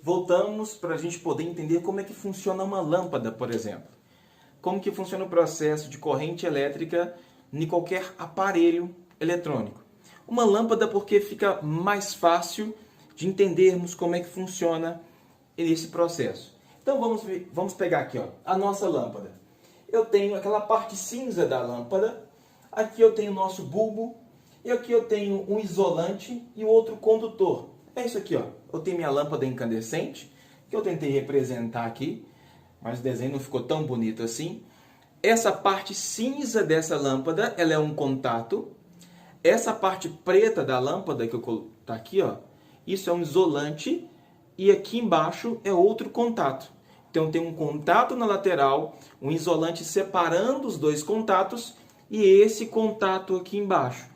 voltamos para a gente poder entender como é que funciona uma lâmpada, por exemplo. Como que funciona o processo de corrente elétrica em qualquer aparelho eletrônico. Uma lâmpada porque fica mais fácil de entendermos como é que funciona esse processo. Então vamos pegar aqui, ó, a nossa lâmpada. Eu tenho aquela parte cinza da lâmpada, aqui eu tenho o nosso bulbo, e aqui eu tenho um isolante e outro condutor. É isso aqui, ó. Eu tenho minha lâmpada incandescente, que eu tentei representar aqui, mas o desenho não ficou tão bonito assim. Essa parte cinza dessa lâmpada, ela é um contato. Essa parte preta da lâmpada, que tá aqui, ó, isso é um isolante, e aqui embaixo é outro contato. Então tem um contato na lateral, um isolante separando os dois contatos, e esse contato aqui embaixo.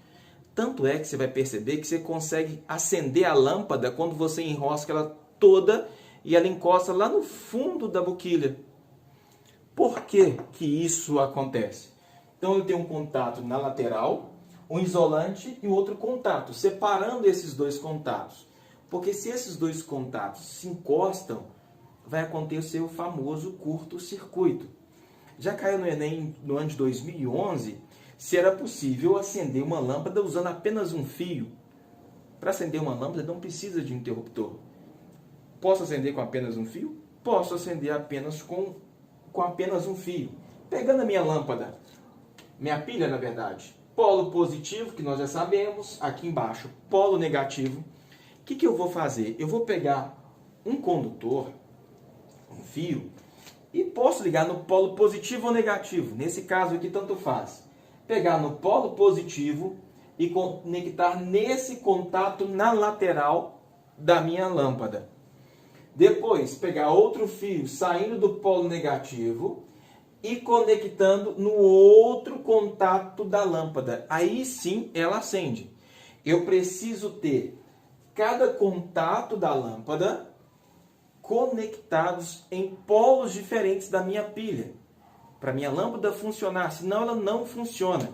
Tanto é que você vai perceber que você consegue acender a lâmpada quando você enrosca ela toda e ela encosta lá no fundo da boquilha. Por que que isso acontece? Então eu tenho um contato na lateral, um isolante e outro contato, separando esses dois contatos. Porque se esses dois contatos se encostam, vai acontecer o famoso curto-circuito. Já caiu no Enem no ano de 2011... se era possível acender uma lâmpada usando apenas um fio. Para acender uma lâmpada não precisa de interruptor. Posso acender com apenas um fio? Posso acender apenas com apenas um fio. Pegando a minha lâmpada, minha pilha na verdade, polo positivo, que nós já sabemos, aqui embaixo, polo negativo. O que eu vou fazer? Eu vou pegar um condutor, um fio, e posso ligar no polo positivo ou negativo. Nesse caso aqui, tanto faz. Pegar no polo positivo e conectar nesse contato na lateral da minha lâmpada. Depois, pegar outro fio saindo do polo negativo e conectando no outro contato da lâmpada. Aí sim ela acende. Eu preciso ter cada contato da lâmpada conectados em polos diferentes da minha pilha, para minha lâmpada funcionar, senão ela não funciona.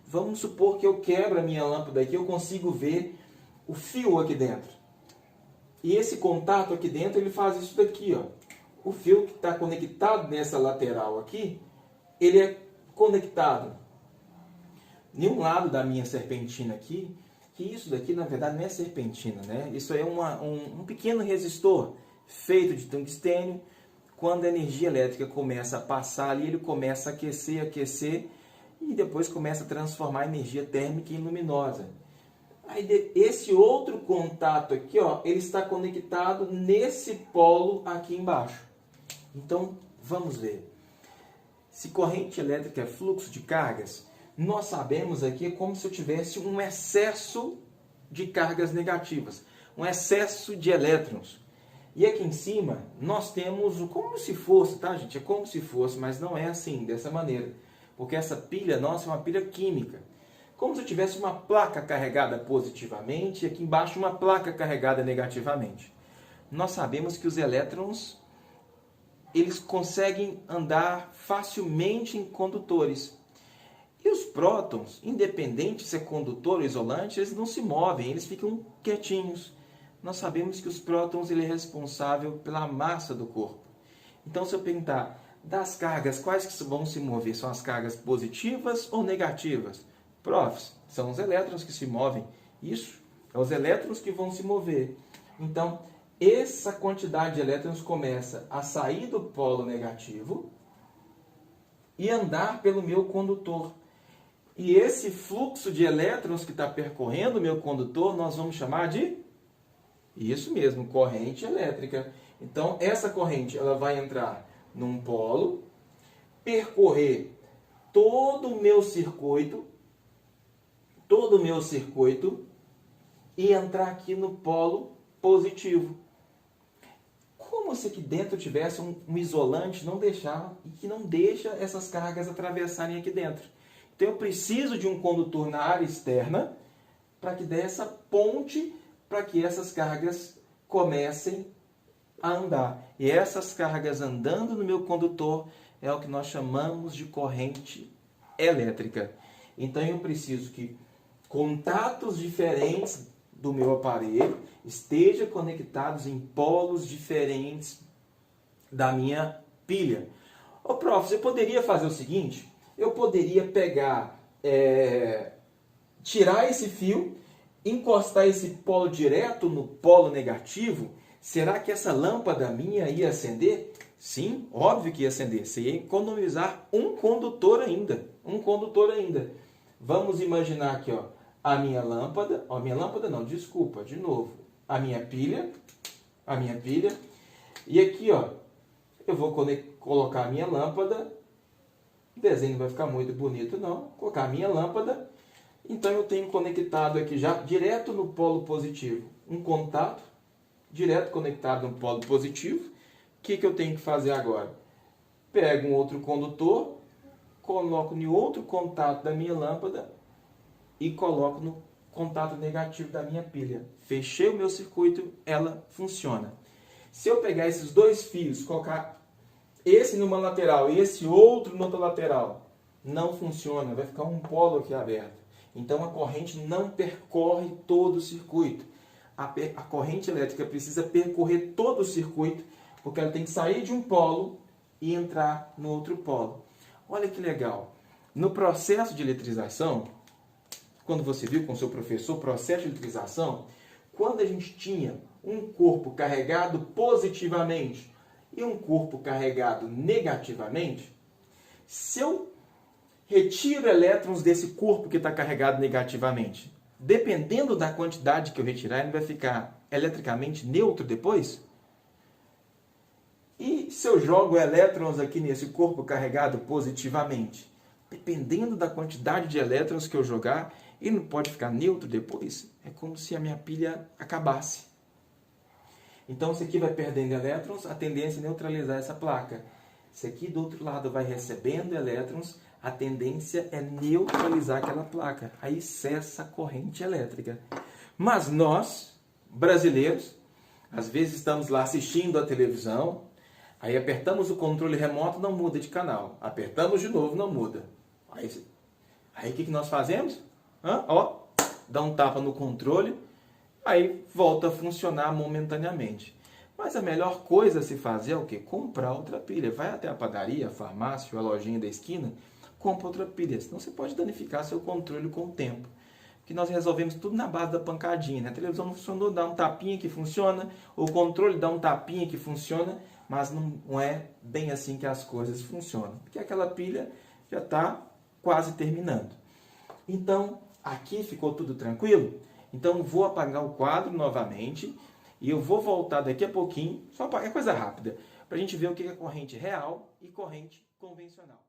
Vamos supor que eu quebro a minha lâmpada aqui, eu consigo ver o fio aqui dentro. E esse contato aqui dentro, ele faz isso daqui, ó. O fio que está conectado nessa lateral aqui, ele é conectado em um lado da minha serpentina aqui, que isso daqui na verdade não é serpentina, né? Isso é um pequeno resistor feito de tungstênio. Quando a energia elétrica começa a passar ali, ele começa a aquecer e depois começa a transformar a energia térmica em luminosa. Aí esse outro contato aqui, ó, ele está conectado nesse polo aqui embaixo. Então, vamos ver. Se corrente elétrica é fluxo de cargas, nós sabemos aqui como se eu tivesse um excesso de cargas negativas, um excesso de elétrons. E aqui em cima, nós temos como se fosse, tá, gente? É como se fosse, mas não é assim, dessa maneira. Porque essa pilha nossa é uma pilha química. Como se eu tivesse uma placa carregada positivamente e aqui embaixo uma placa carregada negativamente. Nós sabemos que os elétrons, eles conseguem andar facilmente em condutores. E os prótons, independente se é condutor ou isolante, eles não se movem, eles ficam quietinhos. Nós sabemos que os prótons ele é responsável pela massa do corpo. Então, se eu perguntar das cargas, quais que vão se mover? São as cargas positivas ou negativas? Profs, são os elétrons que se movem. Isso, é os elétrons que vão se mover. Então, essa quantidade de elétrons começa a sair do polo negativo e andar pelo meu condutor. E esse fluxo de elétrons que está percorrendo o meu condutor, nós vamos chamar de... isso mesmo, corrente elétrica. Então, essa corrente ela vai entrar num polo, percorrer todo o meu circuito e entrar aqui no polo positivo. Como se aqui dentro tivesse um isolante que não deixa essas cargas atravessarem aqui dentro. Então, eu preciso de um condutor na área externa para que dê essa ponte para que essas cargas comecem a andar. E essas cargas andando no meu condutor é o que nós chamamos de corrente elétrica. Então eu preciso que contatos diferentes do meu aparelho estejam conectados em polos diferentes da minha pilha. Ô, prof, você poderia fazer o seguinte? Eu poderia pegar, tirar esse fio, encostar esse polo direto no polo negativo. Será que essa lâmpada minha ia acender? Sim, óbvio que ia acender. Você ia economizar um condutor ainda. Um condutor ainda. Vamos imaginar aqui, ó, a minha lâmpada. Ó, minha lâmpada não, desculpa, de novo. A minha pilha. E aqui, ó, eu vou colocar a minha lâmpada. O desenho não vai ficar muito bonito, não. Vou colocar a minha lâmpada. Então, eu tenho conectado aqui já, direto no polo positivo, um contato, direto conectado no polo positivo. O que eu tenho que fazer agora? Pego um outro condutor, coloco em outro contato da minha lâmpada e coloco no contato negativo da minha pilha. Fechei o meu circuito, ela funciona. Se eu pegar esses dois fios, colocar esse numa lateral e esse outro na outra lateral, não funciona, vai ficar um polo aqui aberto. Então a corrente não percorre todo o circuito. A corrente elétrica precisa percorrer todo o circuito, porque ela tem que sair de um polo e entrar no outro polo. Olha que legal. No processo de eletrização, quando você viu com o seu professor, processo de eletrização, quando a gente tinha um corpo carregado positivamente e um corpo carregado negativamente, se eu retiro elétrons desse corpo que está carregado negativamente, dependendo da quantidade que eu retirar, ele vai ficar eletricamente neutro depois? E se eu jogo elétrons aqui nesse corpo carregado positivamente, dependendo da quantidade de elétrons que eu jogar, ele não pode ficar neutro depois? É como se a minha pilha acabasse. Então, isso aqui vai perdendo elétrons, a tendência é neutralizar essa placa. Esse aqui do outro lado vai recebendo elétrons, a tendência é neutralizar aquela placa. Aí cessa a corrente elétrica. Mas nós, brasileiros, às vezes estamos lá assistindo a televisão, aí apertamos o controle remoto, não muda de canal. Apertamos de novo, não muda. Aí o que nós fazemos? Ó, dá um tapa no controle, aí volta a funcionar momentaneamente. Mas a melhor coisa a se fazer é o quê? Comprar outra pilha. Vai até a padaria, a farmácia, a lojinha da esquina, compra outra pilha. Senão você pode danificar seu controle com o tempo. Porque nós resolvemos tudo na base da pancadinha, né? A televisão não funcionou, dá um tapinha que funciona, o controle dá um tapinha que funciona, mas não é bem assim que as coisas funcionam. Porque aquela pilha já está quase terminando. Então, aqui ficou tudo tranquilo? Então, vou apagar o quadro novamente e eu vou voltar daqui a pouquinho, só apagar, é coisa rápida, para a gente ver o que é corrente real e corrente convencional.